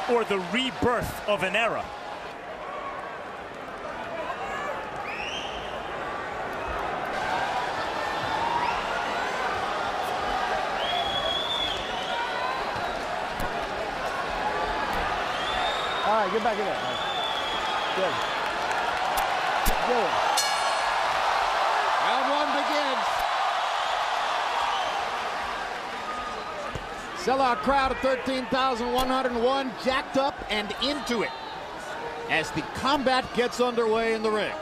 or the rebirth of an era? All right, get back in there. Good. Good. Round one begins. Sellout crowd of 13,101, jacked up and into it as the combat gets underway in the ring.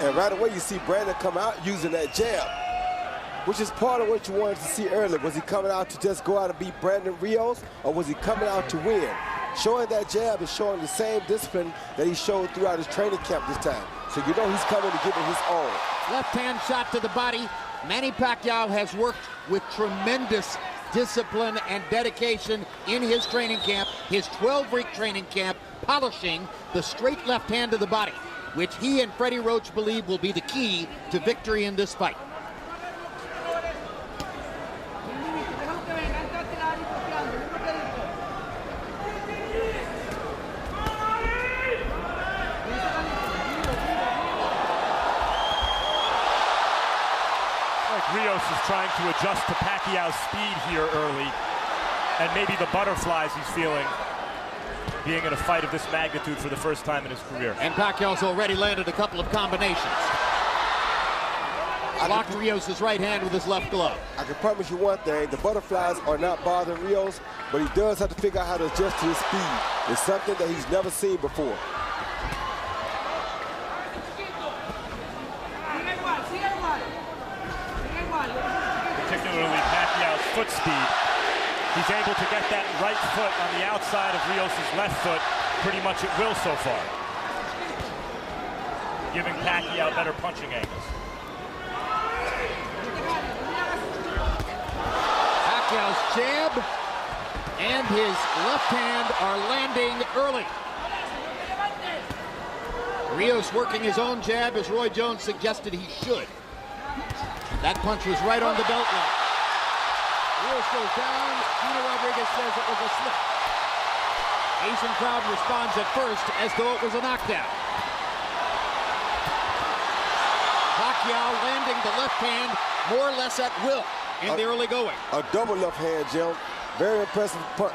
And right away you see Brandon come out using that jab, which is part of what you wanted to see earlier. Was he coming out to just go out and beat Brandon Rios, or was he coming out to win? Showing that jab is showing the same discipline that he showed throughout his training camp this time. So you know he's coming to give it his all. Left hand shot to the body. Manny Pacquiao has worked with tremendous discipline and dedication in his training camp, his 12-week training camp, polishing the straight left hand to the body, which he and Freddie Roach believe will be the key to victory in this fight. Rios is trying to adjust to Pacquiao's speed here early, and maybe the butterflies he's feeling being in a fight of this magnitude for the first time in his career. And Pacquiao's already landed a couple of combinations. Blocked Rios' right hand with his left glove. I can promise you one thing, the butterflies are not bothering Rios, but he does have to figure out how to adjust to his speed. It's something that he's never seen before. Particularly Pacquiao's foot speed. He's able to get that right foot on the outside of Rios' left foot pretty much at will so far, giving Pacquiao better punching angles. Pacquiao's jab and his left hand are landing early. Rios working his own jab as Roy Jones suggested he should. That punch was right on the belt line. Rios goes down. Gino Rodriguez says it was a slip. Asian crowd responds at first as though it was a knockdown. Pacquiao landing the left hand more or less at will in the early going. A double left hand, Jim. Very impressive punch.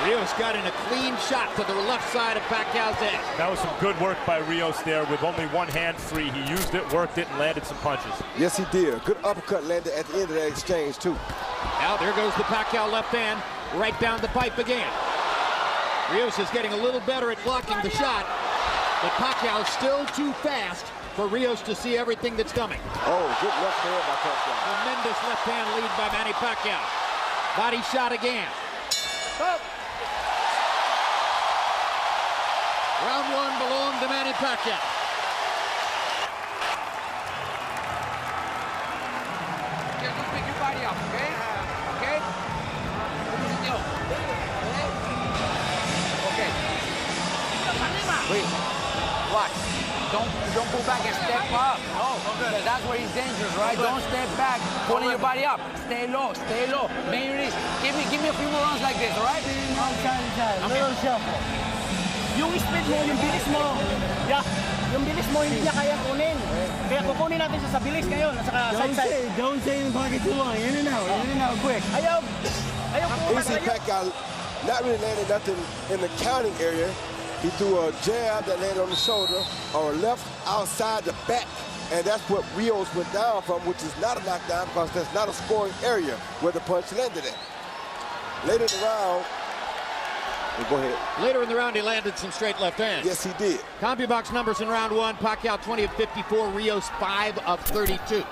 Rios got in a clean shot to the left side of Pacquiao's head. That was some good work by Rios there with only one hand free. He used it, worked it, and landed some punches. Yes, he did. Good uppercut landed at the end of that exchange, too. Now there goes the Pacquiao left hand right down the pipe again. Rios is getting a little better at blocking the shot, but Pacquiao is still too fast for Rios to see everything that's coming. Oh, good left hand by Pacquiao. Tremendous left hand lead by Manny Pacquiao. Body shot again. Oh. Round one belonged to Manny Pacquiao. Just don't pick your body up, okay? Okay? Okay. Wait. What? Don't go back and step up. No. Okay. That's where he's dangerous, right? Don't step back, pulling your body up. Stay low, stay low. Main release. Give me a few more rounds like this, all right? A little shuffle. Yung speed mo, yung bilis mo, yung bilis mo hindi niya kaya kunin. Kaya kukunin natin siya sa bilis ngayon. Don't say the pocket too long. In and out, quick. Ayaw You see Pacquiao not really landing nothing in the counting area. He threw a jab that landed on the shoulder or a left outside the back. And that's what Rios went down from, which is not a knockdown because that's not a scoring area where the punch landed at. Later in the round, go ahead. Later in the round, he landed some straight left hands. Yes, he did. CompuBox numbers in round one: Pacquiao 20 of 54, Rios 5 of 32.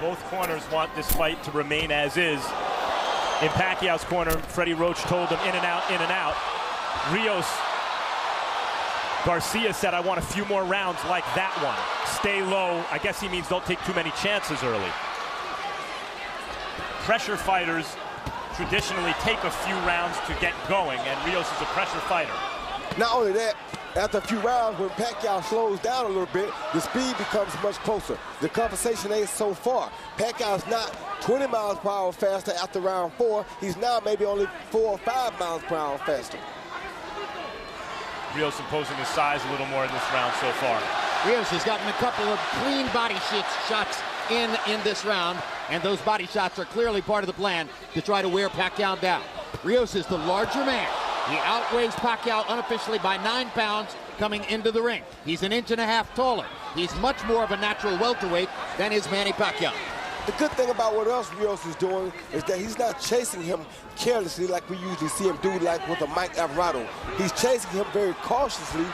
Both corners want this fight to remain as is. In Pacquiao's corner, Freddie Roach told him in and out, in and out. Rios Garcia said, I want a few more rounds like that one. Stay low. I guess he means don't take too many chances early. Pressure fighters traditionally take a few rounds to get going, and Rios is a pressure fighter. Not only that, after a few rounds, when Pacquiao slows down a little bit, the speed becomes much closer. The compensation ain't so far. Pacquiao's not 20 miles per hour faster after round 4. He's now maybe only 4 or 5 miles per hour faster. Rios imposing his size a little more in this round so far. Rios has gotten a couple of clean body shots in this round, and those body shots are clearly part of the plan to try to wear Pacquiao down. Rios is the larger man. He outweighs Pacquiao unofficially by 9 pounds coming into the ring. He's an inch and a half taller. He's much more of a natural welterweight than is Manny Pacquiao. The good thing about what else Rios is doing is that he's not chasing him carelessly like we usually see him do, like with a Mike Alvarado. He's chasing him very cautiously,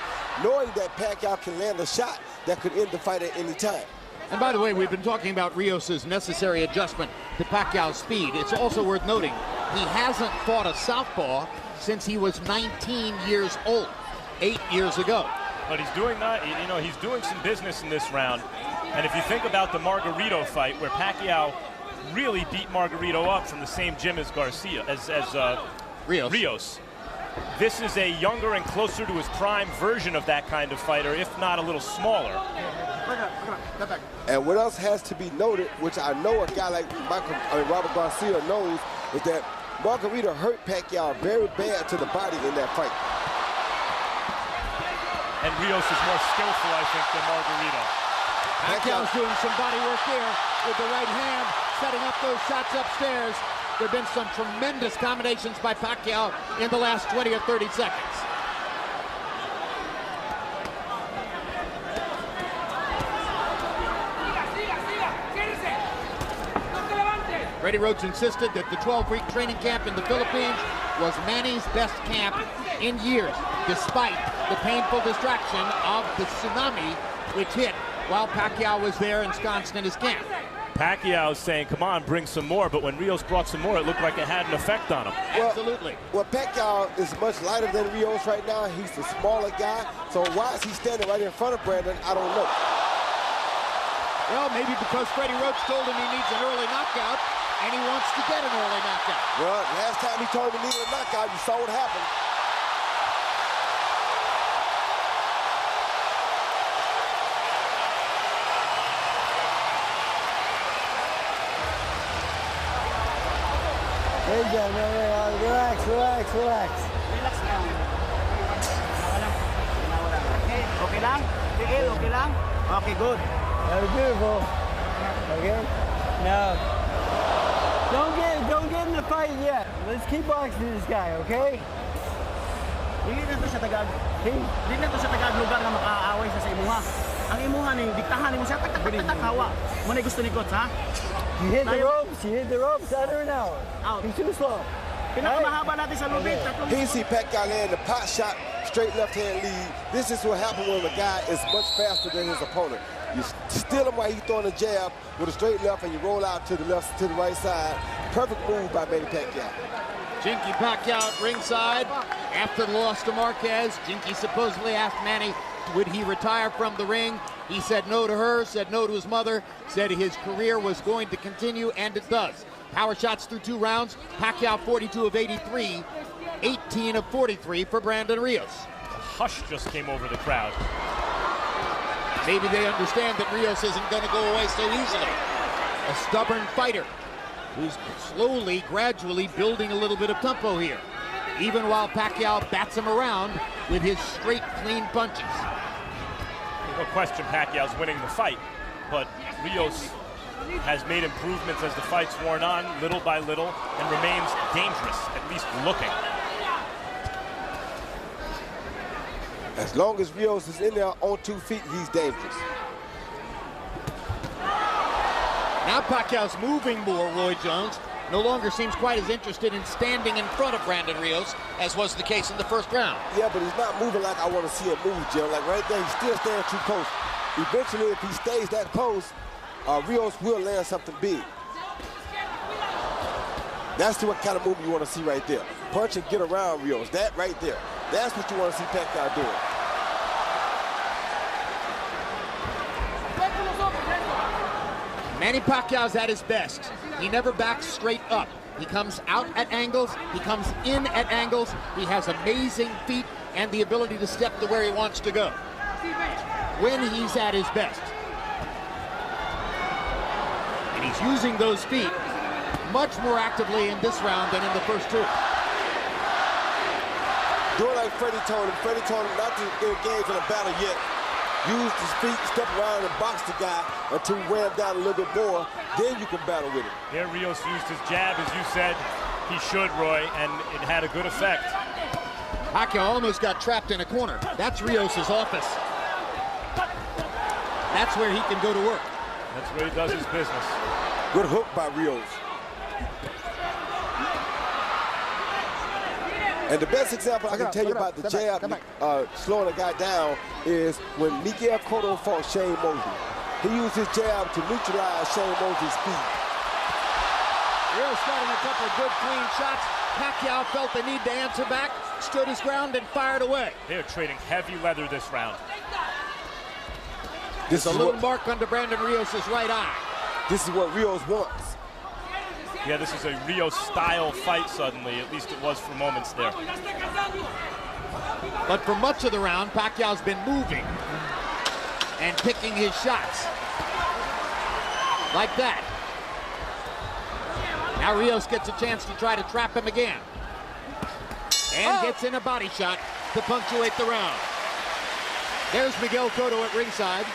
knowing that Pacquiao can land a shot that could end the fight at any time. And by the way, we've been talking about Rios' necessary adjustment to Pacquiao's speed. It's also worth noting he hasn't fought a southpaw since he was 19 years old, 8 years ago. But he's doing that, you know, he's doing some business in this round. And if you think about the Margarito fight, where Pacquiao really beat Margarito up from the same gym as Rios. This is a younger and closer to his prime version of that kind of fighter, if not a little smaller. And what else has to be noted, which I know a guy like Robert Garcia knows, is that Margarito hurt Pacquiao very bad to the body in that fight. And Rios is more skillful, I think, than Margarito. Pacquiao's doing some body work there with the right hand, setting up those shots upstairs. There have been some tremendous combinations by Pacquiao in the last 20 or 30 seconds. Freddie Roach insisted that the 12-week training camp in the Philippines was Manny's best camp in years, despite the painful distraction of the tsunami which hit while Pacquiao was there ensconced in his camp. Pacquiao saying, come on, bring some more, but when Rios brought some more, it looked like it had an effect on him. Absolutely. Well, Pacquiao is much lighter than Rios right now. He's the smaller guy, so why is he standing right in front of Brandon? I don't know. Well, maybe because Freddie Roach told him he needs an early knockout, and he wants to get an early knockout. Well, last time he told him he needed a knockout, you saw what happened. Hey, John, relax. Relax lang. Okay lang? Okay lang? Okay, good. That was beautiful. Okay? Now, don't get in the fight yet. Let's keep boxing this guy, okay? Hindi na to sa Tagag lugar na makaaway sa imuha. Ang imuha ni diktahan mo siya tak hawa. Mo na gusto ni coach, ha? You hit the ropes under an hour. Out. He's too slow. Pinakamahaba natin sa lubid. He see Pacquiao land the pot shot, straight left hand lead. This is what happens when a guy is much faster than his opponent. You steal him while he's throwing a jab with a straight left, and you roll out to the left, to the right side. Perfect move by Manny Pacquiao. Jinky Pacquiao at ringside after the loss to Marquez. Jinky supposedly asked Manny, would he retire from the ring? He said no to her, said no to his mother, said his career was going to continue, and it does. Power shots through 2 rounds. Pacquiao 42 of 83, 18 of 43 for Brandon Rios. A hush just came over the crowd. Maybe they understand that Rios isn't going to go away so easily. A stubborn fighter who's slowly, gradually building a little bit of tempo here, even while Pacquiao bats him around with his straight, clean punches. No question Pacquiao's winning the fight, but Rios has made improvements as the fight's worn on, little by little, and remains dangerous, at least looking. As long as Rios is in there on 2 feet, he's dangerous. Now Pacquiao's moving more, Roy Jones. No longer seems quite as interested in standing in front of Brandon Rios as was the case in the first round. Yeah, but he's not moving like I want to see him move, Jim. Like right there, he's still staying too close. Eventually, if he stays that close, Rios will land something big. That's the kind of move you want to see right there. Punch and get around Rios. That right there. That's what you want to see Pacquiao doing. Manny Pacquiao's at his best. He never backs straight up. He comes out at angles. He comes in at angles. He has amazing feet. and the ability to step to where he wants to go when he's at his best. And he's using those feet much more actively in this round than in the first two. Doing like Freddie told him not to engage in a battle yet. Use his feet, step around and box the guy until he wear him down a little bit more. Then you can battle with him. There, Rios used his jab, as you said he should, Roy, and it had a good effect. Pacquiao almost got trapped in a corner. That's Rios' office. That's where he can go to work. That's where he does his business. Good hook by Rios. And the best example I can tell you about the jab slowing a guy down is when Miguel Cotto fought Shane Mosley. He used his jab to neutralize Shane Mosley's speed. Rios got in a couple of good clean shots. Pacquiao felt the need to answer back, stood his ground, and fired away. They're trading heavy leather this round. There's a little mark under Brandon Rios' right eye. This is what Rios wants. Yeah, this is a Rios-style fight suddenly. At least it was for moments there. But for much of the round, Pacquiao's been moving and picking his shots. Like that. Now Rios gets a chance to try to trap him again. And gets in a body shot to punctuate the round. There's Miguel Cotto at ringside.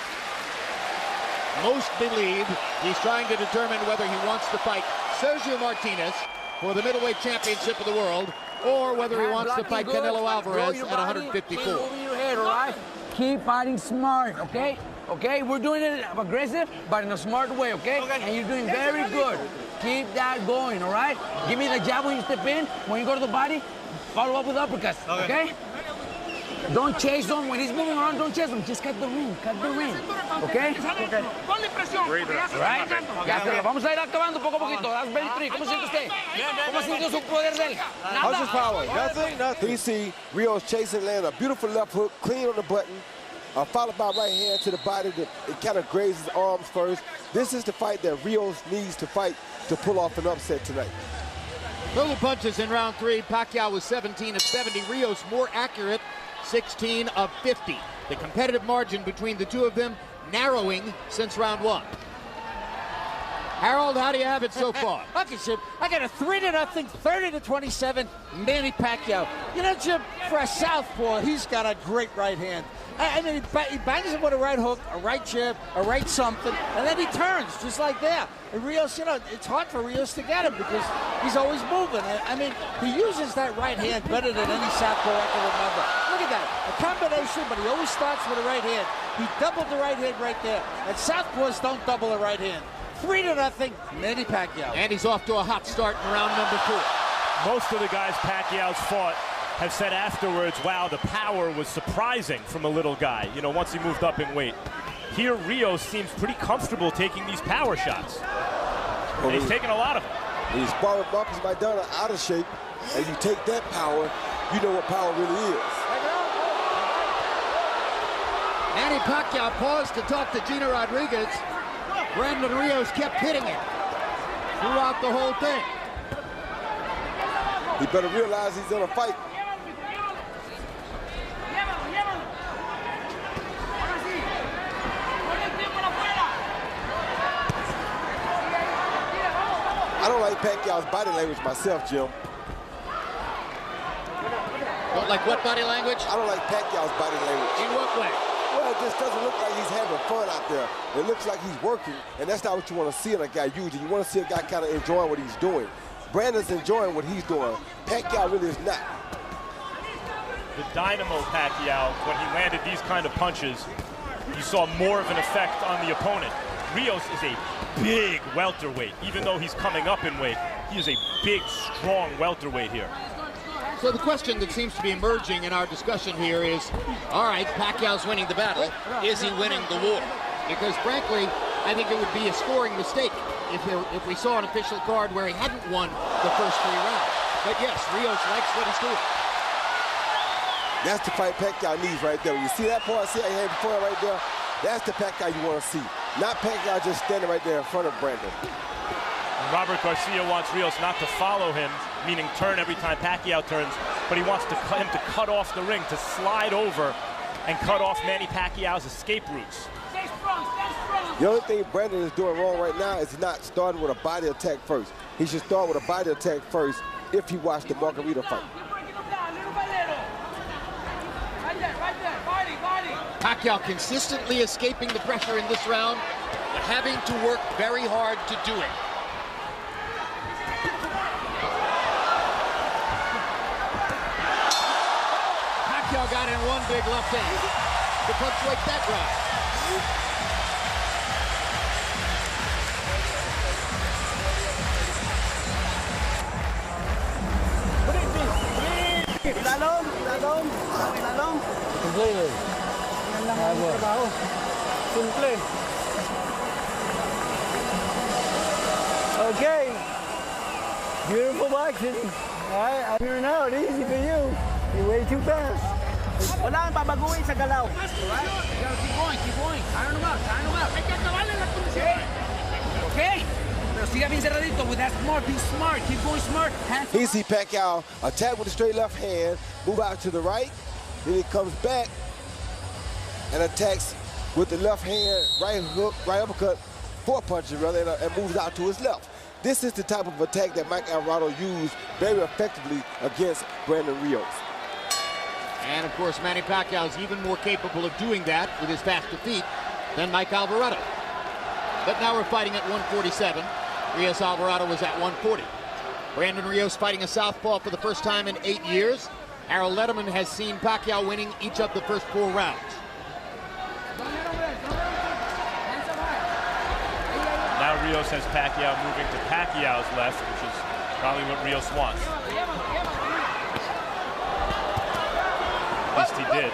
Most believe he's trying to determine whether he wants to fight Sergio Martinez for the middleweight championship of the world, or whether he wants to fight Canelo Alvarez at 154. Moving your head, all right? Keep fighting smart, okay? Okay, we're doing it aggressive, but in a smart way, okay? And you're doing very good. Keep that going, all right? Give me the jab when you step in. When you go to the body, follow up with uppercuts, okay? Don't chase him. When he's moving around, don't chase him. Just cut the ring, okay? Right? Ya, vamos a ir acabando poco a poquito. That's very free. ¿Cómo siente usted? ¿Cómo siente su poder de él? How's his power? Nothing. You see Rios chasing, land a beautiful left hook, clean on the button, followed by right hand to the body. It kind of grazes his arms first. This is the fight that Rios needs to fight to pull off an upset tonight. Total punches in round three. Pacquiao was 17 of 70. Rios more accurate, 16 of 50. The competitive margin between the two of them narrowing since round one. Harold, how do you have it so far? Okay, Jim, I got a 3-0, 30-27, Manny Pacquiao. You know, Jim, for a southpaw, he's got a great right hand. I mean, he bangs him with a right hook, a right jab, a right something, and then he turns just like that. And Rios, you know, it's hard for Rios to get him because he's always moving. I mean, he uses that right hand better than any southpaw I can remember. Look at that, a combination, but he always starts with a right hand. He doubled the right hand right there. And southpaws don't double the right hand. 3-0, Manny Pacquiao. And he's off to a hot start in round number 4. Most of the guys Pacquiao's fought have said afterwards, wow, the power was surprising from a little guy, you know, once he moved up in weight. Here, Rios seems pretty comfortable taking these power shots. And he's taking a lot of them. When you spar with Marcus Maidana out of shape, and you take that power, you know what power really is. Manny Pacquiao paused to talk to Gina Rodriguez. Brandon Rios kept hitting it throughout the whole thing. He better realize he's in a fight. I don't like Pacquiao's body language myself, Jim. Don't like what body language? I don't like Pacquiao's body language. In what way? Well, it just doesn't look like he's having fun out there. It looks like he's working, and that's not what you want to see in a guy usually. You want to see a guy kind of enjoying what he's doing. Brandon's enjoying what he's doing. Pacquiao really is not. The dynamo Pacquiao, when he landed these kind of punches, you saw more of an effect on the opponent. Rios is a big welterweight, even though he's coming up in weight. He is a big, strong welterweight here. So the question that seems to be emerging in our discussion here is, all right, Pacquiao's winning the battle. Is he winning the war? Because frankly, I think it would be a scoring mistake if we saw an official card where he hadn't won the first 3 rounds. But yes, Rios likes what he's doing. That's the fight Pacquiao needs right there. When you see that part, see how he had before right there? That's the Pacquiao you want to see. Not Pacquiao just standing right there in front of Brandon. Robert Garcia wants Rios not to follow him meaning turn every time Pacquiao turns, but he wants him to cut off the ring, to slide over and cut off Manny Pacquiao's escape routes. The only thing Brandon is doing wrong right now is not starting with a body attack first. He should start with a body attack first if he watched the Margarita fight. Pacquiao consistently escaping the pressure in this round, but having to work very hard to do it. Pacquiao got in one big left hand to punctuate that round. Ilalong. Completely. Yan lang ang trabaho. Simple. Okay. Beautiful boxing. Alright, I'm here now. It's easy for you. You're way too fast. Wala kang babaguhin sa galaw. Right? You gotta keep going. Iron him out. Okay. Pero siga bien cerradito. With that smart, be smart. Keep going smart. Here you see Pacquiao attack with a straight left hand, move out to the right, then he comes back and attacks with the left hand, right hook, right uppercut, four punches rather, and moves out to his left. This is the type of attack that Mike Alvarado used very effectively against Brandon Rios. And of course, Manny Pacquiao is even more capable of doing that with his faster feet than Mike Alvarado. But now we're fighting at 147. Rios Alvarado was at 140. Brandon Rios fighting a southpaw for the first time in 8 years. Harold Letterman has seen Pacquiao winning each of the first 4 rounds. Now Rios has Pacquiao moving to Pacquiao's left, which is probably what Rios wants. At least he did.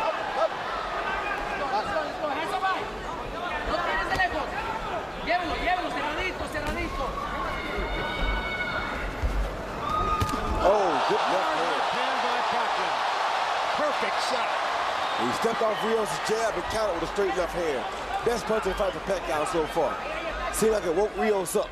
Oh, good left Hand by Pacquiao. Perfect shot. He stepped off Rios' jab and countered with a straight left hand. Best punch in the fight for Pacquiao so far. Seemed like it woke Rios up.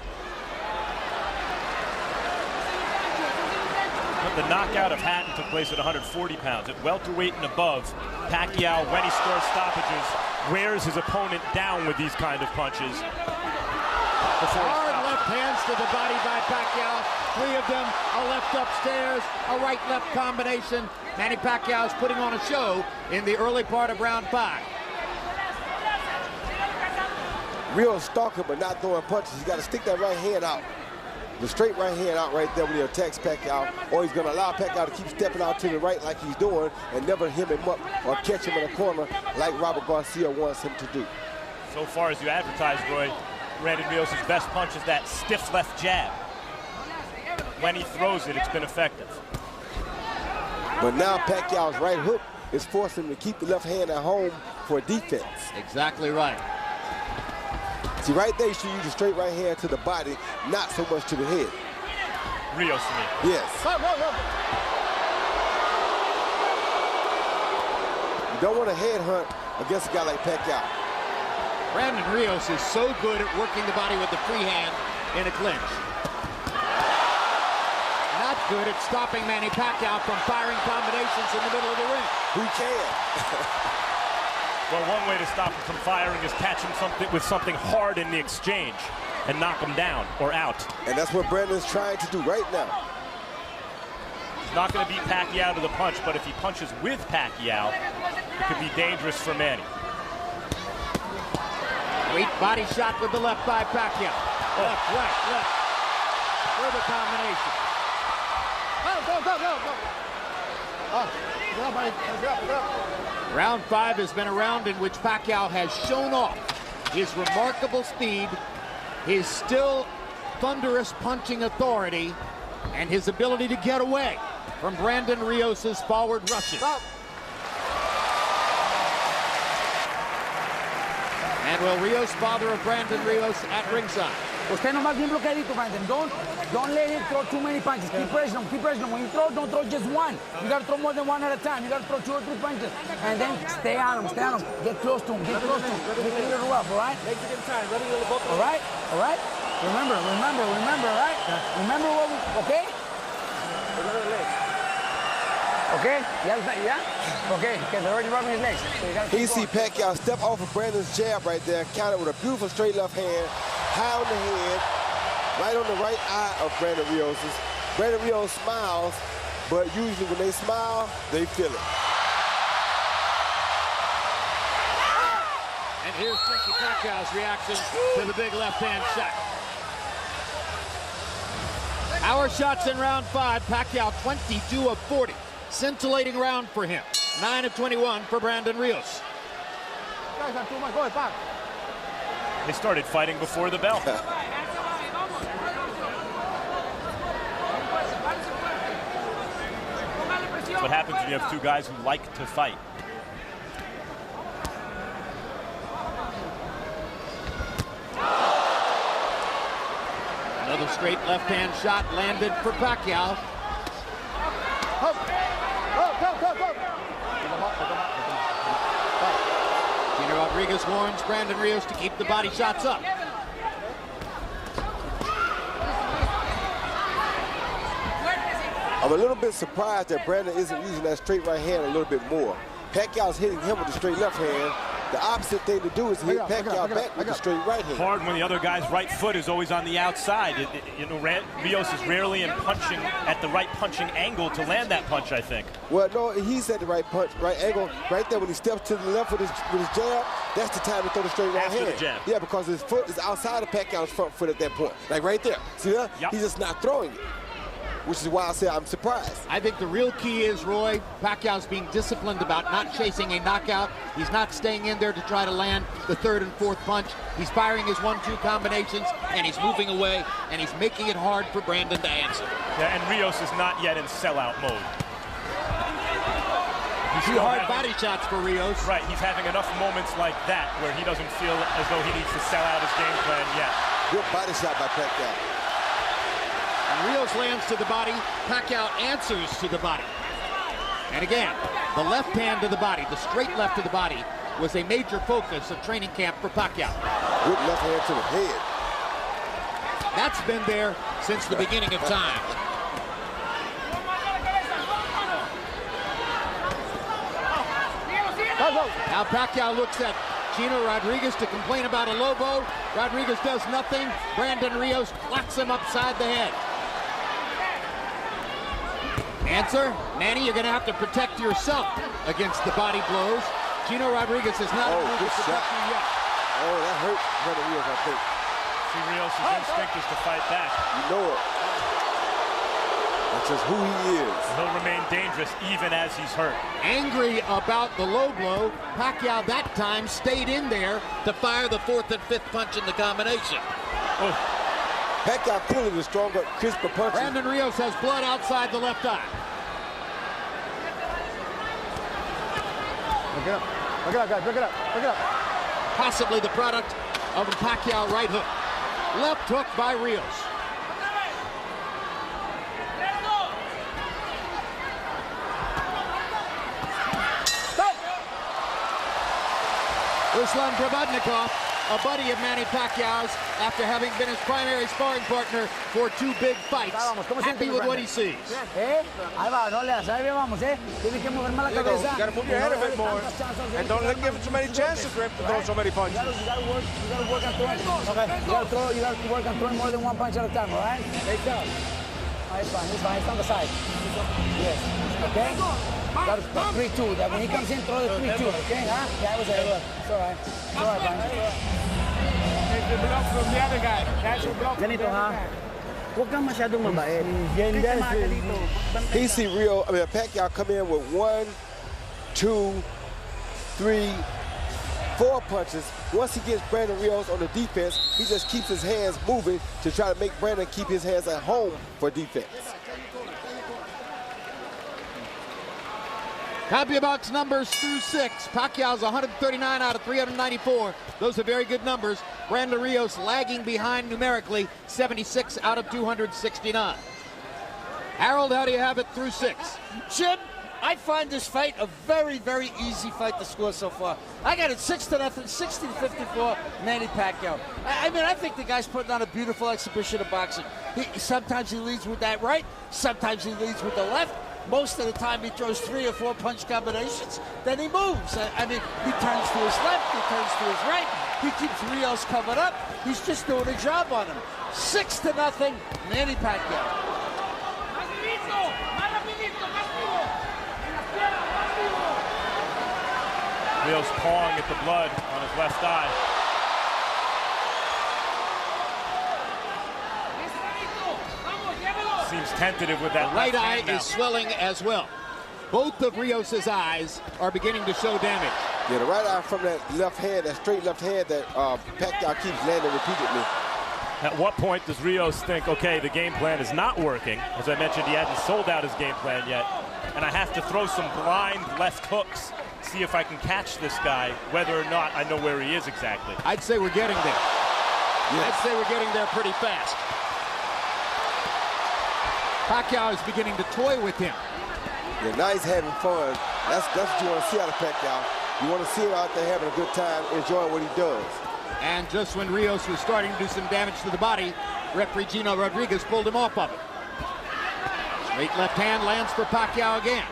The knockout of Hatton took place at 140 pounds. At welterweight and above, Pacquiao, when he scores stoppages, wears his opponent down with these kind of punches. Hard left hands to the body by Pacquiao. 3 of them, a left upstairs, a right-left combination. Manny Pacquiao is putting on a show in the early part of round 5. Rios stalking but not throwing punches. He's got to stick that right hand out. The straight right hand out right there when he attacks Pacquiao, or he's going to allow Pacquiao to keep stepping out to the right like he's doing and never hem him up or catch him in a corner like Robert Garcia wants him to do. So far as you advertised, Roy, Brandon Rios' best punch is that stiff left jab. When he throws it, it's been effective. But now Pacquiao's right hook is forcing him to keep the left hand at home for defense. Exactly right. See, right there, you should use a straight right hand to the body, not so much to the head. Rios to me. Yes. You don't want to headhunt against a guy like Pacquiao. Brandon Rios is so good at working the body with the free hand in a clinch. Not good at stopping Manny Pacquiao from firing combinations in the middle of the ring. Who can? Well, one way to stop him from firing is catch him with something hard in the exchange and knock him down or out. And that's what Brandon's trying to do right now. He's not going to beat Pacquiao to the punch, but if he punches with Pacquiao, it could be dangerous for Manny. Great body shot with the left by Pacquiao. Left, right, left. Further combination. Round 5 has been a round in which Pacquiao has shown off his remarkable speed, his still thunderous punching authority, and his ability to get away from Brandon Rios' forward rushes. And will Rios, father of Brandon Rios, at ringside. Usted nomás bien bloqueadito, Brandon. Don't let him throw too many punches. Keep pressing him. When you throw, don't throw just one. You gotta throw more than one at a time. You gotta throw 2 or 3 punches. And then stay on him. Get close to him. Make it a little rough, all right? Take your time. Ready to both. All right? Remember, all right? Remember what okay? Okay? Yeah? Okay, because they're already rubbing his legs. So He see Pacquiao step off of Brandon's jab right there, counter with a beautiful straight left hand, high on the head, right on the right eye of Brandon Rios's. Brandon Rios smiles, but usually when they smile, they feel it. And here's Frankie Pacquiao's reaction to the big left-hand shot. Our shots in round 5, Pacquiao 22 of 40. Scintillating round for him. 9 of 21 for Brandon Rios. They started fighting before the bell. That's what happens when you have two guys who like to fight. Another straight left-hand shot landed for Pacquiao. Gina Rodriguez warns Brandon Rios to keep the body shots up. I'm a little bit surprised that Brandon isn't using that straight right hand a little bit more. Pacquiao's hitting him with the straight left hand. The opposite thing to do is hit Pacquiao back with the straight right hand. Hard when the other guy's right foot is always on the outside. You know, Rios is rarely in punching at the right punching angle to land that punch, I think. Well, no, he's at the right punch, right angle, right there when he steps to the left with his jab. That's the time to throw the straight right hand. After the jab. Yeah, because his foot is outside of Pacquiao's front foot at that point. Like right there. See that? Yep. He's just not throwing it. Which is why I say I'm surprised. I think the real key is, Roy, Pacquiao's being disciplined about not chasing a knockout. He's not staying in there to try to land the third and fourth punch. He's firing his 1-2 combinations, and he's moving away, and he's making it hard for Brandon to answer. Yeah, and Rios is not yet in sellout mode. He's hard body shots for Rios. Right, he's having enough moments like that where he doesn't feel as though he needs to sell out his game plan yet. Good body shot by Pacquiao. Rios lands to the body. Pacquiao answers to the body. And again, the left hand to the body, the straight left to the body, was a major focus of training camp for Pacquiao. Good left hand to the head. That's been there since the beginning of time. Now Pacquiao looks at Gina Rodriguez to complain about a low blow. Rodriguez does nothing. Brandon Rios whacks him upside the head. Answer, Manny, you're going to have to protect yourself against the body blows. Gino Rodriguez is not able to protect you yet. Oh, that hurt Brandon Rios, I think. See, Rios' instinct is to fight back. You know it. That's just who he is. He'll remain dangerous even as he's hurt. Angry about the low blow, Pacquiao that time stayed in there to fire the fourth and fifth punch in the combination. Oh. Pacquiao clearly the stronger, crisper puncher. Brandon Rios has blood outside the left eye. Look it up. Look it up, guys. Look it up. Look it up. Possibly the product of a Pacquiao right hook. Left hook by Rios. Ruslan Probodnikov, a buddy of Manny Pacquiao's, after having been his primary sparring partner for 2 big fights. Happy with what he sees. Ahí va, no le das, ahí vamos, Tienes que mover más la cabeza. You gotta move your head a bit more. And don't give him too many chances to throw so many punches. You gotta work on throwing. Okay. You gotta work on throwing more than one punch at a time, all right? Face down. It's fine, it's fine. It's on the side. Yes. Okay? That's 3-2. That when he comes in, throw the 3-2. Okay? Huh? Yeah, it was a It's all right. It's all right, man. Take the block from the other guy. Catch your block. Ganito, ha? Huwag kang masyadong mabait. He see Pacquiao come in with 1, 2, 3, 4 punches. Once he gets Brandon Rios on the defense, he just keeps his hands moving to try to make Brandon keep his hands at home for defense. CompuBox numbers through 6. Pacquiao's 139 out of 394. Those are very good numbers. Brandon Rios lagging behind numerically, 76 out of 269. Harold, how do you have it through 6? Chip, I find this fight a very, very easy fight to score so far. I got it 6-0, 60-54, Manny Pacquiao. I mean, I think the guy's putting on a beautiful exhibition of boxing. Sometimes he leads with that right, sometimes he leads with the left. Most of the time he throws 3 or 4 punch combinations, then he moves. I mean, he turns to his left, he turns to his right, he keeps Rios covered up. He's just doing a job on him. 6-0, Manny Pacquiao. Rios pawing at the blood on his left eye. Seems tentative with that right eye now. is swelling as well. Both of Rios' eyes are beginning to show damage. Yeah, the right eye from that left hand, that straight left hand that Pacquiao keeps landing repeatedly. At what point does Rios think, okay, the game plan is not working? As I mentioned, he hadn't sold out his game plan yet. And I have to throw some blind left hooks, see if I can catch this guy, whether or not I know where he is exactly. I'd say we're getting there. Yes. I'd say we're getting there pretty fast. Pacquiao is beginning to toy with him. Yeah, now he's having fun. That's what you want to see out of Pacquiao. You want to see him out there having a good time, enjoying what he does. And just when Rios was starting to do some damage to the body, referee Gino Rodriguez pulled him off of it. Straight left hand lands for Pacquiao again.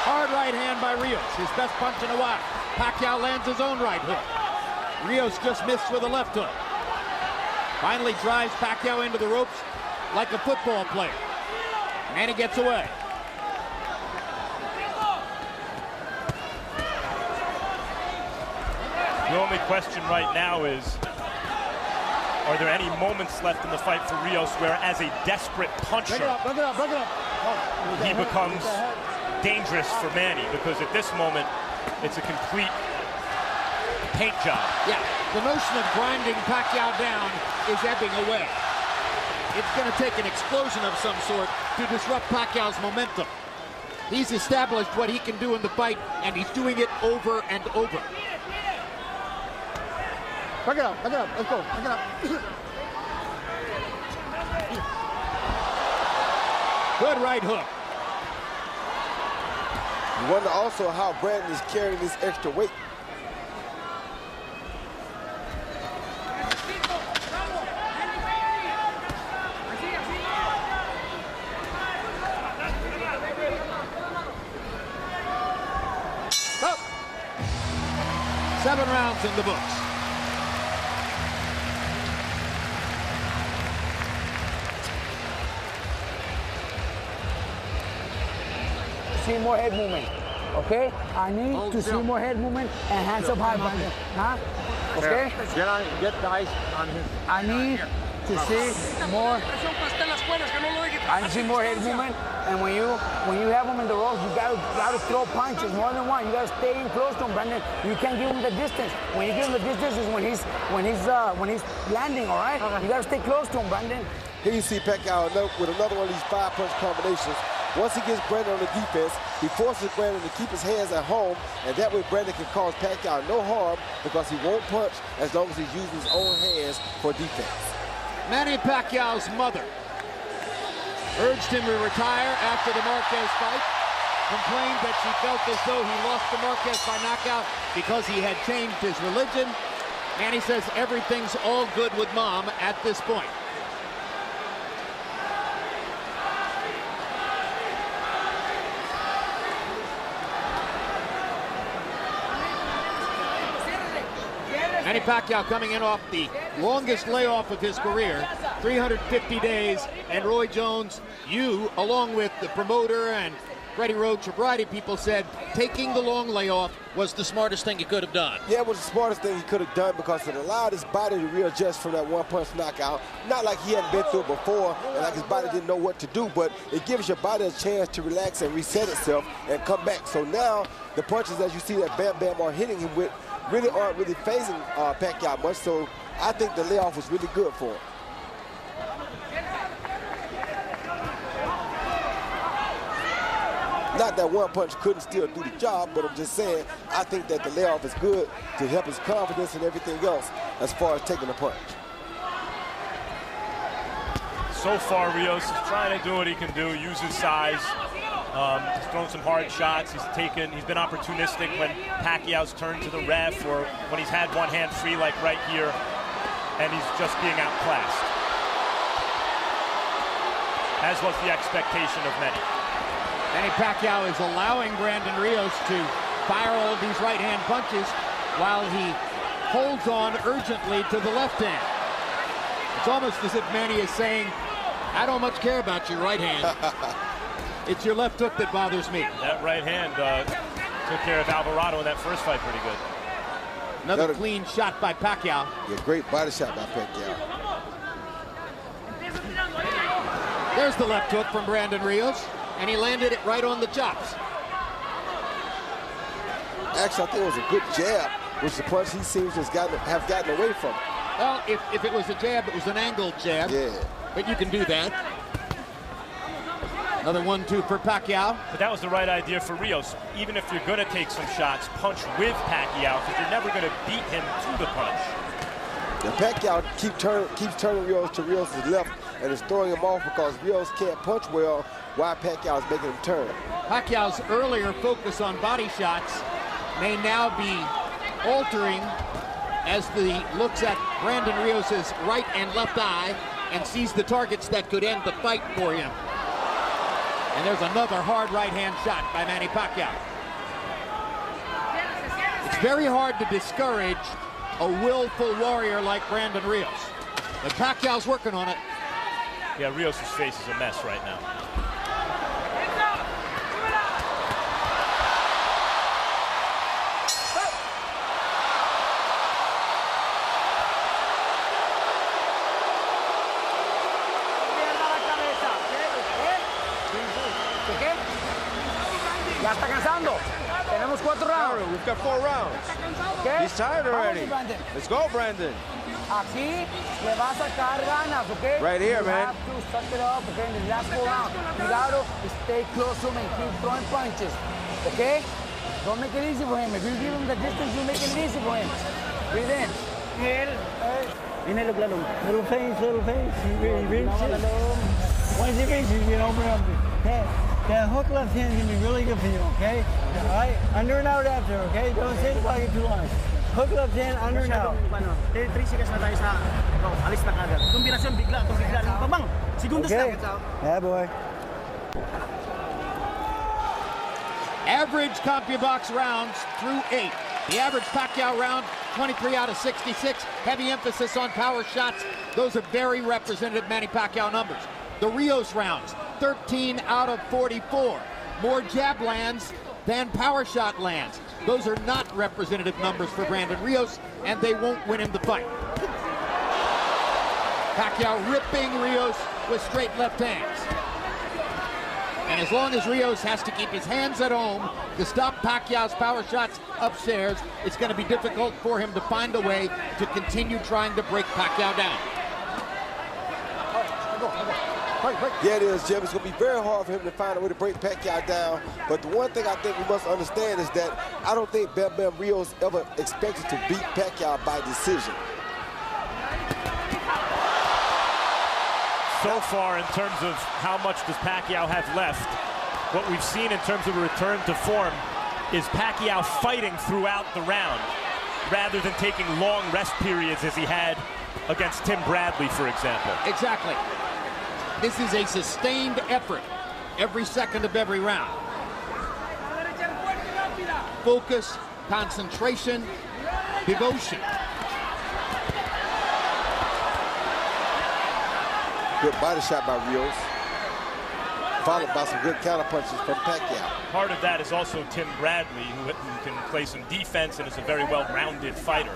Hard right hand by Rios, his best punch in a while. Pacquiao lands his own right hook. Rios just missed with a left hook. Finally drives Pacquiao into the ropes like a football player. And he gets away. The only question right now is, are there any moments left in the fight for Rios where, as a desperate puncher, he becomes dangerous for Manny? Because at this moment, it's a complete paint job. Yeah, the notion of grinding Pacquiao down is ebbing away. It's going to take an explosion of some sort to disrupt Pacquiao's momentum. He's established what he can do in the fight, and he's doing it over and over. Back it up, let's go, back it up. Good right hook. You wonder also how Brandon is carrying this extra weight. Oh. 7 rounds in the books. See more head movement, okay? I need to see more head movement and hands up high, Brandon. Huh? Okay? Get the eyes on him. I need to see more. I need to see more head movement. And when you have him in the ropes, you gotta throw punches more than one. You gotta stay in close to him, Brandon. You can't give him the distance. When you give him the distance is when he's landing. All right? You gotta stay close to him, Brandon. Here you see Pacquiao with another one of these 5-punch combinations. Once he gets Brandon on the defense, he forces Brandon to keep his hands at home, and that way Brandon can cause Pacquiao no harm because he won't punch as long as he's using his own hands for defense. Manny Pacquiao's mother urged him to retire after the Marquez fight, complained that she felt as though he lost the Marquez by knockout because he had changed his religion. Manny says everything's all good with Mom at this point. Manny Pacquiao coming in off the longest layoff of his career, 350 days, and Roy Jones, you, along with the promoter and Freddie Roach, a variety of people said taking the long layoff was the smartest thing he could have done. Yeah, it was the smartest thing he could have done because it allowed his body to readjust from that one-punch knockout. Not like he hadn't been through it before and like his body didn't know what to do, but it gives your body a chance to relax and reset itself and come back. So now the punches that you see that Bam Bam are hitting him with really aren't really phasing Pacquiao much, so I think the layoff was really good for him. Not that one punch couldn't still do the job, but I'm just saying, I think that the layoff is good to help his confidence and everything else as far as taking a punch. So far, Rios is trying to do what he can do, use his size, He's thrown some hard shots. He's been opportunistic when Pacquiao's turned to the ref or when he's had one hand free like right here, and he's just being outclassed. As was the expectation of many. Manny Pacquiao is allowing Brandon Rios to fire all of these right-hand punches while he holds on urgently to the left hand. It's almost as if Manny is saying, I don't much care about your right hand. It's your left hook that bothers me. That right hand took care of Alvarado in that first fight pretty good. Another clean shot by Pacquiao. Yeah, great body shot by Pacquiao. There's the left hook from Brandon Rios, and he landed it right on the chops. Actually, I think it was a good jab, which the punch he seems to have gotten away from. Well, if it was a jab, it was an angled jab. Yeah. But you can do that. Another 1-2 for Pacquiao. But that was the right idea for Rios. Even if you're going to take some shots, punch with Pacquiao, because you're never going to beat him to the punch. And Pacquiao keeps turning Rios to Rios' left and is throwing him off because Rios can't punch well while Pacquiao is making him turn. Pacquiao's earlier focus on body shots may now be altering as he looks at Brandon Rios' right and left eye and sees the targets that could end the fight for him. And there's another hard right-hand shot by Manny Pacquiao. It's very hard to discourage a willful warrior like Brandon Rios. But Pacquiao's working on it. Yeah, Rios' face is a mess right now. Ya está cansando. Tenemos 4 rounds. We've got 4 rounds. Okay? He's tired already. Brandon. Let's go, Brandon. Aquí le va a sacar ganas, okay? Right here, you man. You have to suck it up, okay? In the last 4 rounds. You got to stay close to him and keep throwing punches, okay? Don't make it easy for him. If you give him the distance, you make it easy for him. Breathe in. Inhalog-lalong. Little face. He reaches. Once he reaches, you open up. That hook left hand is going to be really good for you, okay? All right? Under and out after, okay? Don't stay in the pocket too long. Hook left hand, under and out. 3 seconds na tayo sa alis na kagad. Kombinasyon bigla. Pabang, segundos Okay. lang. Yeah, boy. Average CompuBox rounds through 8. The average Pacquiao round, 23 out of 66. Heavy emphasis on power shots. Those are very representative Manny Pacquiao numbers. The Rios rounds, 13 out of 44. More jab lands than power shot lands. Those are not representative numbers for Brandon Rios, and they won't win him the fight. Pacquiao ripping Rios with straight left hands. And as long as Rios has to keep his hands at home to stop Pacquiao's power shots upstairs, it's going to be difficult for him to find a way to continue trying to break Pacquiao down. Yeah, it is, Jim. It's going to be very hard for him to find a way to break Pacquiao down. But the one thing I think we must understand is that I don't think Bam Rios ever expected to beat Pacquiao by decision. So far, in terms of how much does Pacquiao have left, what we've seen in terms of a return to form is Pacquiao fighting throughout the round rather than taking long rest periods as he had against Tim Bradley, for example. Exactly. This is a sustained effort every second of every round. Focus, concentration, devotion. Good body shot by Rios, followed by some good counter punches from Pacquiao. Part of that is also Tim Bradley, who can play some defense and is a very well-rounded fighter.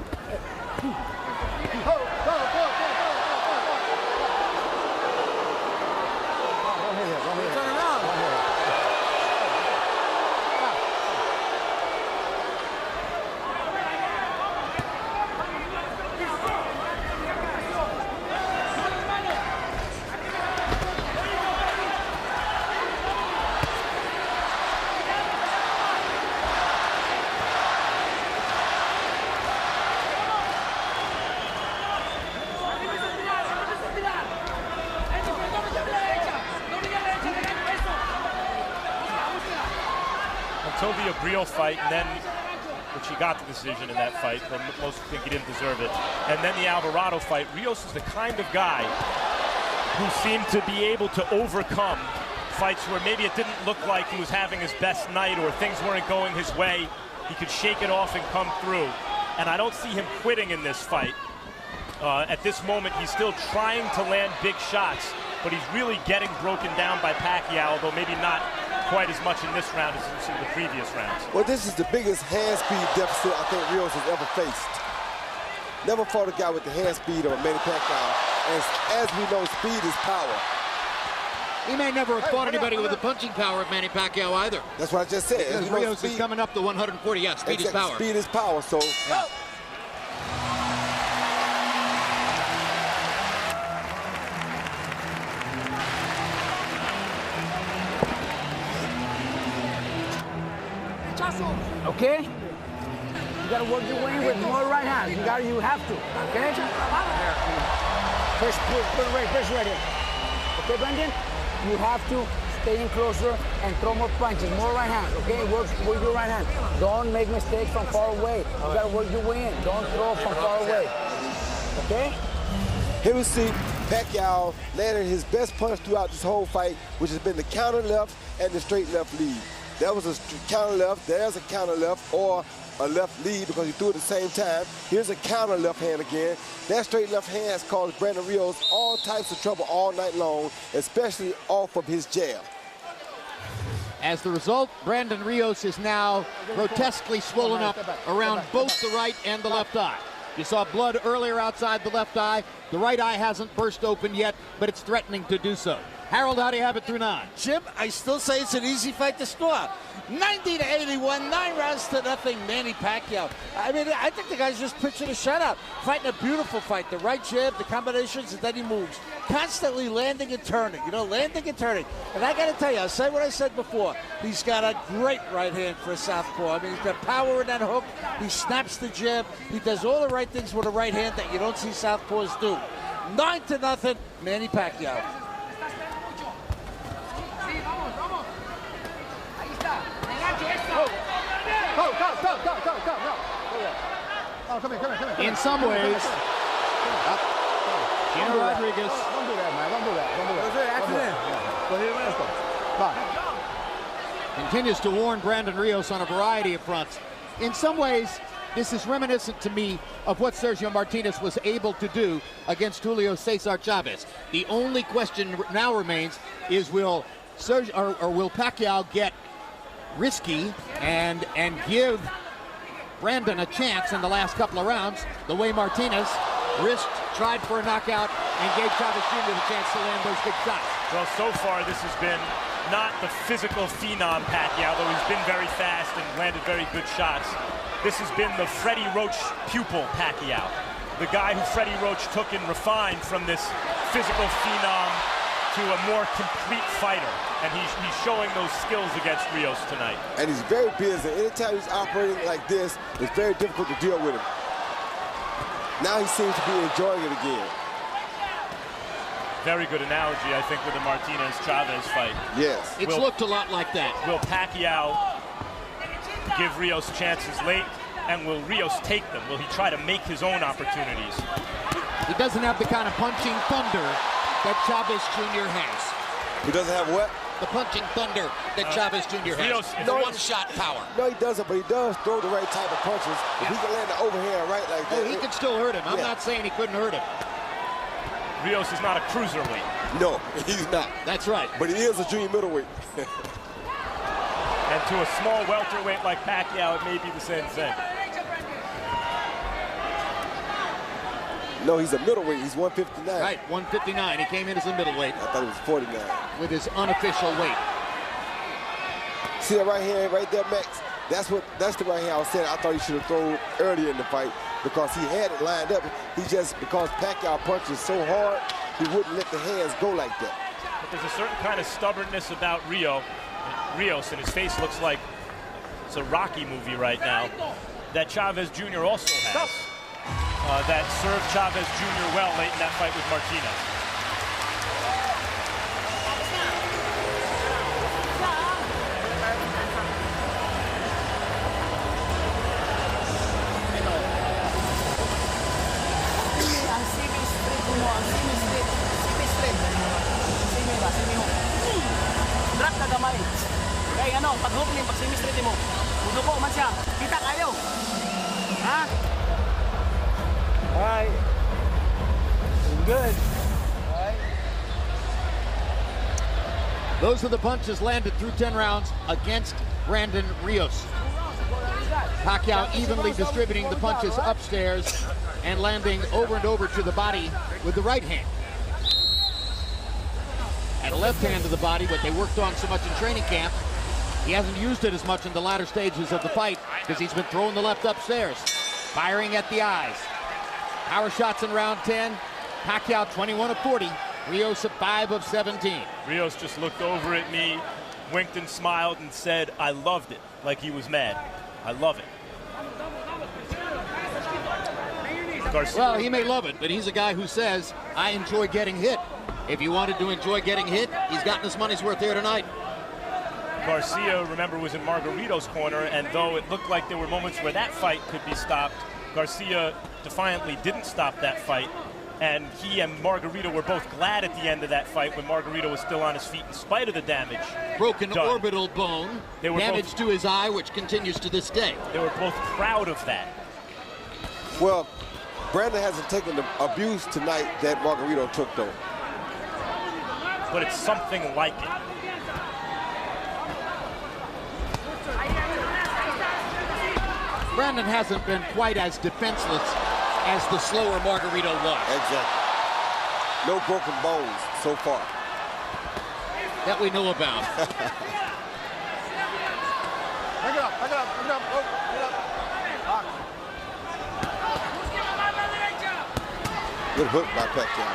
until the Abril fight, and then, which he got the decision in that fight, but most think he didn't deserve it. And then the Alvarado fight, Rios is the kind of guy who seemed to be able to overcome fights where maybe it didn't look like he was having his best night or things weren't going his way. He could shake it off and come through. And I don't see him quitting in this fight. At this moment, he's still trying to land big shots, but he's really getting broken down by Pacquiao, although maybe not quite as much in this round as in the previous rounds. Well, this is the biggest hand speed deficit I think Rios has ever faced. Never fought a guy with the hand speed of Manny Pacquiao. As we know, speed is power. He may never have fought anybody with the punching power of Manny Pacquiao either. That's what I just said. Because Rios is coming up to 140. Yeah, speed is power. Speed is power, so... Yeah. Okay? You gotta work your way in with more right hands. You have to, okay? Press right here. Okay, Brendan? You have to stay in closer and throw more punches, more right hands, okay? Work with your right hand. Don't make mistakes from far away. You gotta work your way in. Don't throw from far away, okay? Here we see Pacquiao landing his best punch throughout this whole fight, which has been the counter left and the straight left lead. That was a counter left, there's a counter left, or a left lead because he threw it at the same time. Here's a counter left hand again. That straight left hand has caused Brandon Rios all types of trouble all night long, especially off of his jab. As the result, Brandon Rios is now grotesquely swollen up around both the right and the left eye. You saw blood earlier outside the left eye. The right eye hasn't burst open yet, but it's threatening to do so. Harold, how do you have it through 9? Jim, I still say it's an easy fight to score. 90-81, 9 rounds to nothing, Manny Pacquiao. I mean, I think the guy's just pitching a shutout. Fighting a beautiful fight. The right jab, the combinations, and then he moves. Constantly landing and turning, landing and turning. And I got to tell you, I'll say what I said before. He's got a great right hand for a southpaw. I mean, he's got power in that hook. He snaps the jab. He does all the right things with a right hand that you don't see southpaws do. 9-0, Manny Pacquiao. In some ways, Jim Rodriguez continues to warn Brandon Rios on a variety of fronts. In some ways, this is reminiscent to me of what Sergio Martinez was able to do against Julio Cesar Chavez. The only question now remains is will Pacquiao get risky and give Brandon a chance in the last couple of rounds, the way Martinez tried for a knockout and gave Chavez Jr. the chance to land those big shots. Well, so far this has been not the physical phenom Pacquiao, though he's been very fast and landed very good shots. This has been the Freddie Roach pupil Pacquiao, the guy who Freddie Roach took and refined from this physical phenom to a more complete fighter, and he's showing those skills against Rios tonight. And he's very busy. Anytime he's operating like this, it's very difficult to deal with him. Now he seems to be enjoying it again. Very good analogy, I think, with the Martinez-Chavez fight. Yes. It's looked a lot like that. Will Pacquiao give Rios chances late, and will Rios take them? Will he try to make his own opportunities? He doesn't have the kind of punching thunder that Chavez Jr. has. He doesn't have what? The punching thunder that Chavez Jr. has. The one-shot power. No, he doesn't, but he does throw the right type of punches. If he can land the overhand right like that. Oh, he can still hurt him. I'm not saying he couldn't hurt him. Rios is not a cruiserweight. No, he's not. That's right. But he is a junior middleweight. And to a small welterweight like Pacquiao, it may be the same thing. No, he's a middleweight. He's 159. Right, 159. He came in as a middleweight. I thought he was 49. With his unofficial weight. See that right hand right there, Max? That's the right hand I was saying I thought he should have thrown earlier in the fight because he had it lined up. He just, because Pacquiao punches so hard, he wouldn't let the hands go like that. But there's a certain kind of stubbornness about Rios, and his face looks like it's a Rocky movie right now, that Chavez Jr. also has. That served Chavez Jr. well late in that fight with Martinez. no, pag-hook niya, pag semi-straight mo, muduko man siya. Kita kayo. Ha? Alright. Good. Those are the punches landed through 10 rounds against Brandon Rios. Pacquiao evenly distributing the punches upstairs and landing over and over to the body with the right hand. And a left hand to the body, what they worked on so much in training camp. He hasn't used it as much in the latter stages of the fight because he's been throwing the left upstairs, firing at the eyes. Power shots in round 10. Pacquiao 21 of 40. Rios at 5 of 17. Rios just looked over at me, winked and smiled and said, I loved it, like he was mad. I love it. Garcia. Well, he may love it, but he's a guy who says, I enjoy getting hit. If he wanted to enjoy getting hit, he's gotten his money's worth here tonight. Garcia, remember, was in Margarito's corner, and though it looked like there were moments where that fight could be stopped, Garcia defiantly didn't stop that fight. And he and Margarito were both glad at the end of that fight when Margarito was still on his feet in spite of the damage. Broken done. orbital bone, damage to his eye, which continues to this day. They were both proud of that. Well, Brandon hasn't taken the abuse tonight that Margarito took, though. But it's something like it. Brandon hasn't been quite as defenseless as the slower Margarito was. Exactly. No broken bones so far. That we know about. Back it up, back it up, back it up. Oh, get up. Good hook by Pacquiao.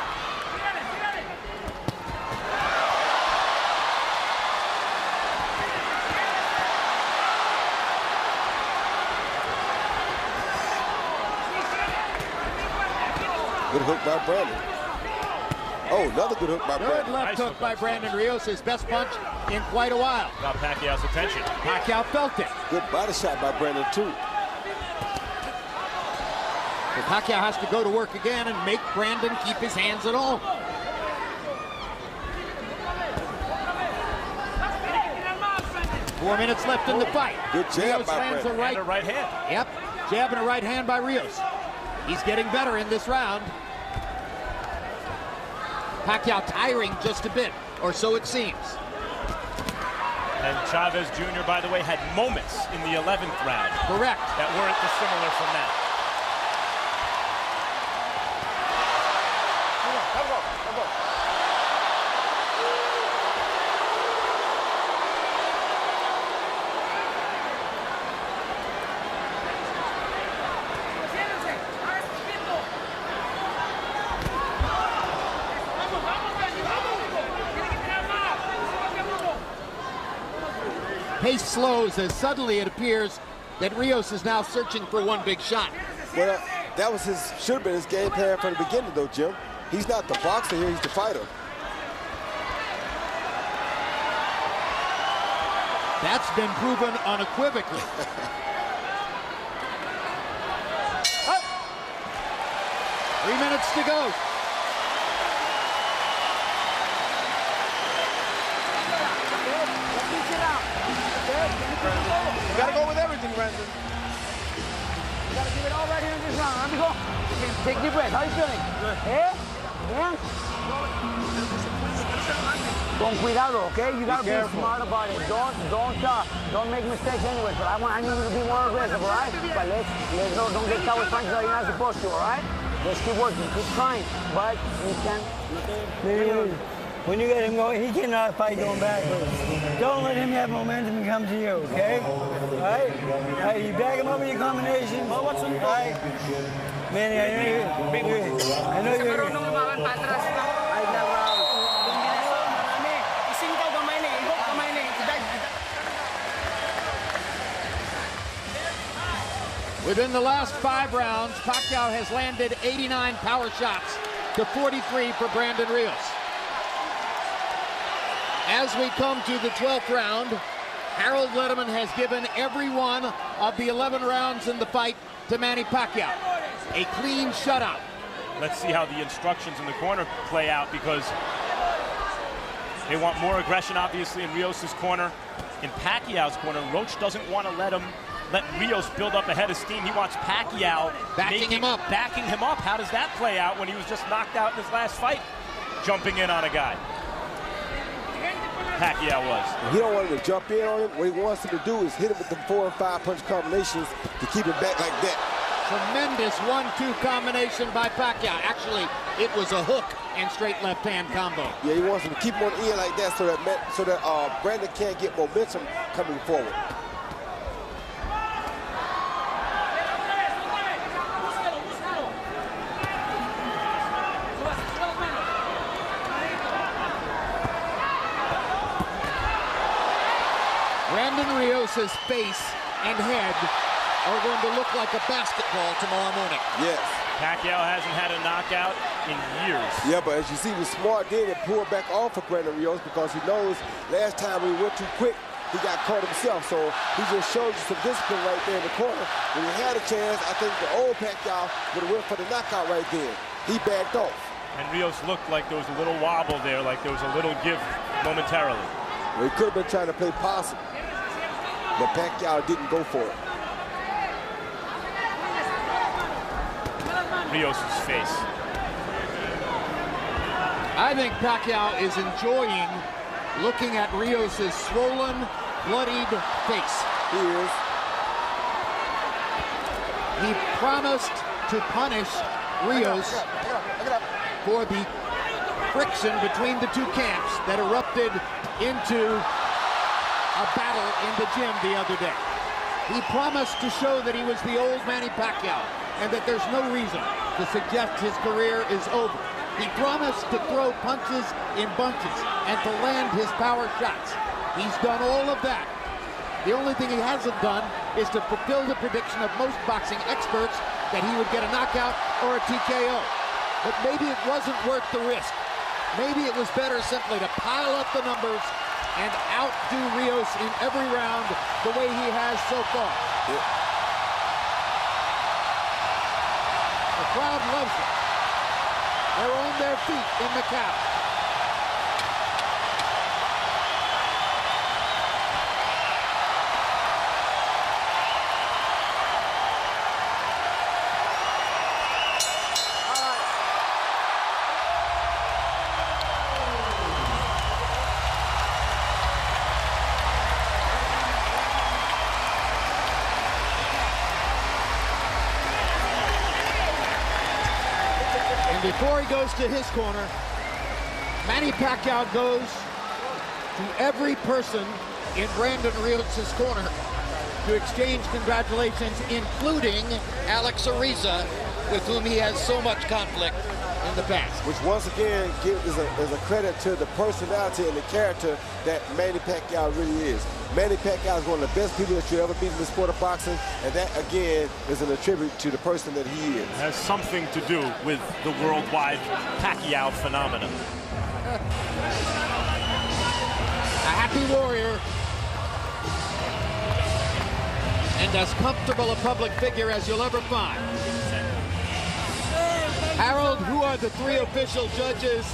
Good hook by Brandon. Oh, another good hook by Brandon. Good left hook by Brandon Rios, his best punch in quite a while. Got Pacquiao's attention. Pacquiao felt it. Good body shot by Brandon, too. But Pacquiao has to go to work again and make Brandon keep his hands at all. Four minutes left in the fight. Good jab Rios by lands Brandon. a And a right hand. Yep, jab and a right hand by Rios. He's getting better in this round. Pacquiao tiring just a bit, or so it seems. And Chavez Jr., by the way, had moments in the 11th round. Correct. That weren't dissimilar from that. Pace slows as suddenly it appears that Rios is now searching for one big shot. Well, that was should have been his game plan from the beginning, though, Jim. He's not the boxer here, he's the fighter. That's been proven unequivocally. 3 minutes to go. You gotta go with everything, Brandon. You gotta give it all right here in this round. Let me go. Take deep breath. How you feeling? Good. Yeah? Yeah? Con cuidado, okay? You gotta be smart about it. Don't make mistakes anyway. But I need you to be more aggressive, all right? But don't get caught with punches that you're not supposed to, all right? Let's keep working, keep trying. But you can. When you get him going, he cannot fight going backwards. Don't let him have momentum and come to you, okay? All right? All right, you back him up with your combination. All right? Manny, I know you're Within the last 5 rounds, Pacquiao has landed 89 power shots to 43 for Brandon Rios. As we come to the 12th round, Harold Letterman has given every one of the 11 rounds in the fight to Manny Pacquiao. A clean shutout. Let's see how the instructions in the corner play out, because They want more aggression, obviously, in Rios' corner. In Pacquiao's corner, Roach doesn't want to let Rios build up a head of steam. He wants Pacquiao backing him up. How does that play out when he was just knocked out in his last fight, jumping in on a guy? Pacquiao was. He don't want him to jump in on him. What he wants him to do is hit him with the 4 and 5 punch combinations to keep him back like that. Tremendous 1-2 combination by Pacquiao. Actually, it was a hook and straight left hand combo. Yeah, he wants him to keep him on the end like that so that Brandon can't get momentum coming forward. Brandon Rios' face and head are going to look like a basketball tomorrow morning. Yes. Pacquiao hasn't had a knockout in years. Yeah, but as you see, he was smart then and pulled back off of Brandon Rios because he knows last time we went too quick, he got caught himself. So he just showed you some discipline right there in the corner. When he had a chance, I think the old Pacquiao would have went for the knockout right then. He backed off. And Rios looked like there was a little wobble there, like there was a little give momentarily. Well, he could have been trying to play possum, but Pacquiao didn't go for it. Rios' face. I think Pacquiao is enjoying looking at Rios' swollen, bloodied face. He is. He promised to punish Rios for the friction between the two camps that erupted into a battle in the gym the other day. He promised to show that he was the old Manny Pacquiao and that there's no reason to suggest his career is over. He promised to throw punches in bunches and to land his power shots. He's done all of that. The only thing he hasn't done is to fulfill the prediction of most boxing experts that he would get a knockout or a TKO. But maybe it wasn't worth the risk. Maybe it was better simply to pile up the numbers and outdo Rios in every round the way he has so far. Yeah. The crowd loves it. They're on their feet in Macau. Before he goes to his corner, Manny Pacquiao goes to every person in Brandon Rios' corner to exchange congratulations, including Alex Ariza, with whom he has so much conflict in the past. Which once again is a credit to the personality and the character that Manny Pacquiao really is. Manny Pacquiao is one of the best people that you ever meet in the sport of boxing, and that again is an attribute to the person that he is. It has something to do with the worldwide Pacquiao phenomenon. A happy warrior and as comfortable a public figure as you'll ever find. Harold, who are the three official judges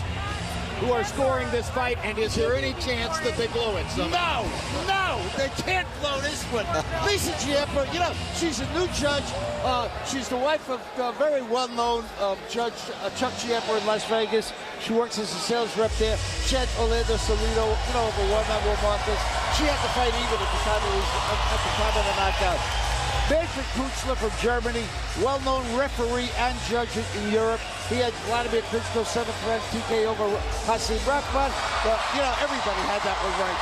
who are scoring this fight, and is there any chance that they blow it somehow? No, they can't blow this one. Lisa Giamper, you know, she's a new judge. She's the wife of a very well-known judge, Chuck Giamper in Las Vegas. She works as a sales rep there. She had Orlando Salido, you know, over one-on-one Marcus. She had to fight even at the time of the knockout. Manfred Kutzler from Germany, well-known referee and judge in Europe. He had Vladimir Klitschko 7th round TK over Hasim Rahman. But, you know, everybody had that one right.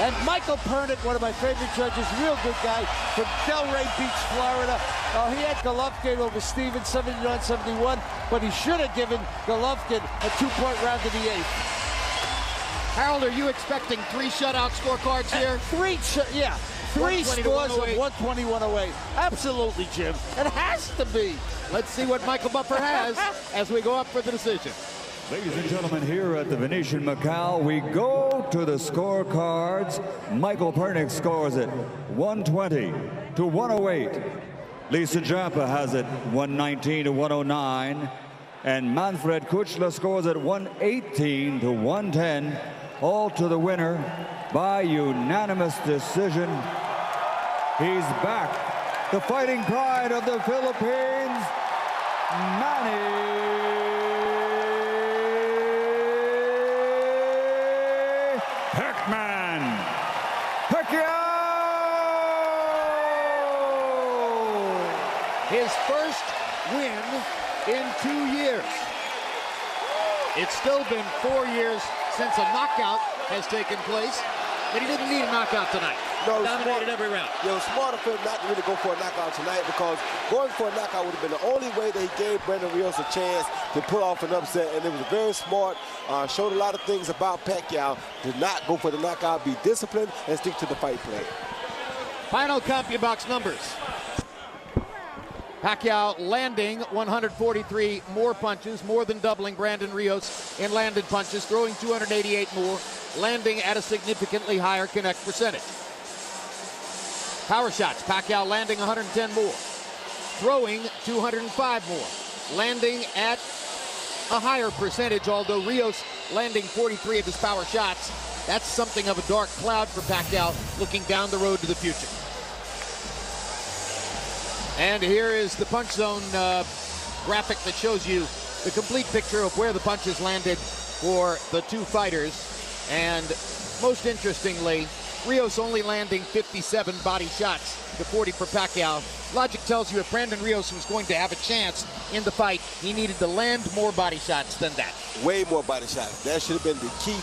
And Michael Pernick, one of my favorite judges, real good guy, from Delray Beach, Florida. He had Golovkin over Stevens, 79-71, but he should have given Golovkin a 2-point round in the 8th. Harold, are you expecting 3 shutout scorecards here? Three scores of 120-108. Absolutely, Jim. It has to be. Let's see what Michael Buffer has as we go up for the decision. Ladies and gentlemen, here at the Venetian Macau, we go to the scorecards. Michael Pernick scores it 120-108. Lisa Giamper has it 119-109. And Manfred Kuchla scores at 118 to 110, all to the winner by unanimous decision. He's back, the fighting pride of the Philippines, Manny Pacquiao! His first win in 2 years. It's still been 4 years since a knockout has taken place, but he didn't need a knockout tonight. No, dominated every round. It was smarter for him not to really go for a knockout tonight, because going for a knockout would have been the only way that he gave Brandon Rios a chance to pull off an upset, and it was very smart. Showed a lot of things about Pacquiao to not go for the knockout, be disciplined, and stick to the fight plan. Final CompuBox numbers. Pacquiao landing 143 more punches, more than doubling Brandon Rios in landed punches, throwing 288 more, landing at a significantly higher connect percentage. Power shots, Pacquiao landing 110 more, throwing 205 more, landing at a higher percentage, although Rios landing 43 of his power shots. That's something of a dark cloud for Pacquiao looking down the road to the future. And here is the punch zone graphic that shows you the complete picture of where the punches landed for the two fighters. And most interestingly, Rios only landing 57 body shots to 40 for Pacquiao. Logic tells you if Brandon Rios was going to have a chance in the fight, he needed to land more body shots than that. Way more body shots. That should have been the key.